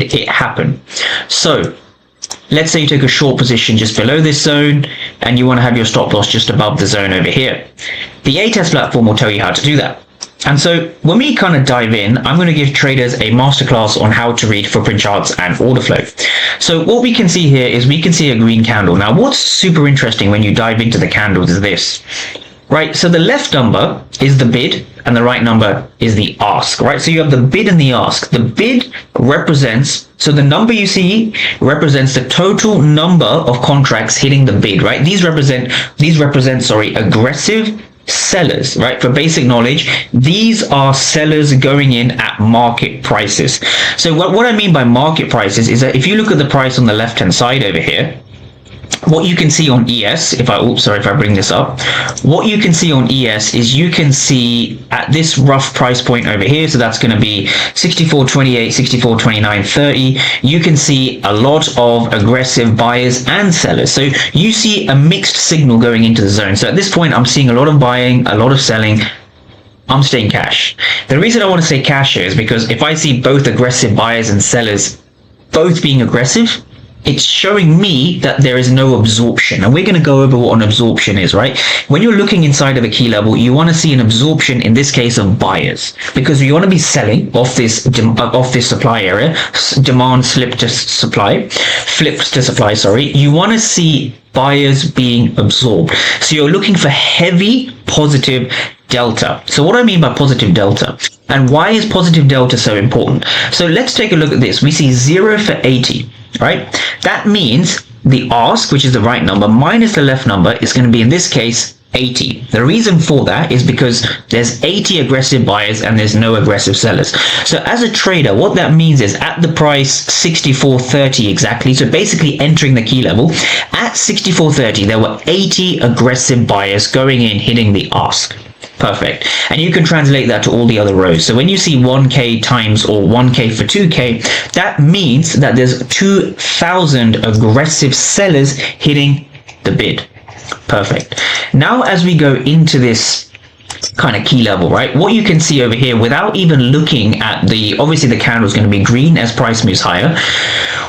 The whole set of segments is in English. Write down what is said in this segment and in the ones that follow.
it happen? So let's say you take a short position just below this zone and you want to have your stop loss just above the zone over here. The A-test platform will tell you how to do that. And so when we kind of dive in, I'm going to give traders a masterclass on how to read footprint charts and order flow. So what we can see here is we can see a green candle. Now what's super interesting when you dive into the candles is this, right? So the left number is the bid and the right number is the ask, right? So you have the bid and the ask. The bid represents, so the number you see represents the total number of contracts hitting the bid, right? These represent aggressive sellers, right? For basic knowledge, these are sellers going in at market prices. So what I mean by market prices is that if you look at the price on the left hand side over here, what you can see on ES, if I bring this up, what you can see on ES is you can see at this rough price point over here, so that's going to be 64.28, 64.29, 30, you can see a lot of aggressive buyers and sellers. So you see a mixed signal going into the zone. So at this point, I'm seeing a lot of buying, a lot of selling. I'm staying cash. The reason I want to say cash here is because if I see both aggressive buyers and sellers both being aggressive, it's showing me that there is no absorption. And we're going to go over what an absorption is, right? When you're looking inside of a key level, you want to see an absorption, in this case, of buyers, because you want to be selling off this supply area. Demand flips to supply, sorry. You want to see buyers being absorbed. So you're looking for heavy positive delta. So what I mean by positive delta, and why is positive delta so important? So let's take a look at this. We see 0 for 80. Right? That means the ask, which is the right number, minus the left number is going to be, in this case, 80. The reason for that is because there's 80 aggressive buyers and there's no aggressive sellers. So as a trader, what that means is at the price 64.30 exactly, so basically entering the key level, at 64.30, there were 80 aggressive buyers going in, hitting the ask. Perfect. And you can translate that to all the other rows. So when you see 1K times or 1K for 2K, that means that there's 2,000 aggressive sellers hitting the bid. Perfect. Now, as we go into this kind of key level, right, what you can see over here, without even looking at obviously the candle is going to be green as price moves higher.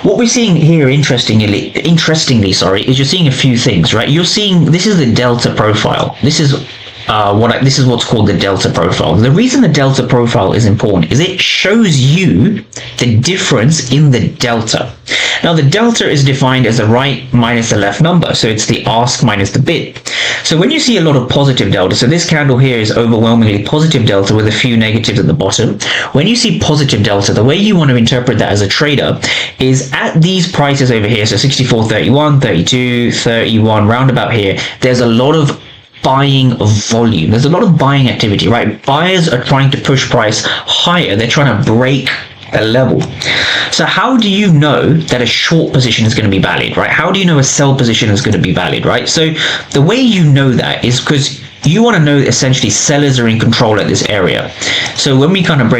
What we're seeing here, interestingly, is you're seeing a few things, right? You're seeing, this is the delta profile. This is what's called the delta profile. The reason the delta profile is important is it shows you the difference in the delta. Now the delta is defined as the right minus the left number, so it's the ask minus the bid. So when you see a lot of positive delta, so this candle here is overwhelmingly positive delta with a few negatives at the bottom. When you see positive delta, the way you want to interpret that as a trader is at these prices over here, so 64.31, 32, 31, round about here, there's a lot of buying volume. There's a lot of buying activity, right? Buyers are trying to push price higher. They're trying to break a level. So how do you know that a short position is going to be valid, right? How do you know a sell position is going to be valid, right? So the way you know that is because you want to know essentially sellers are in control at this area. So when we kind of break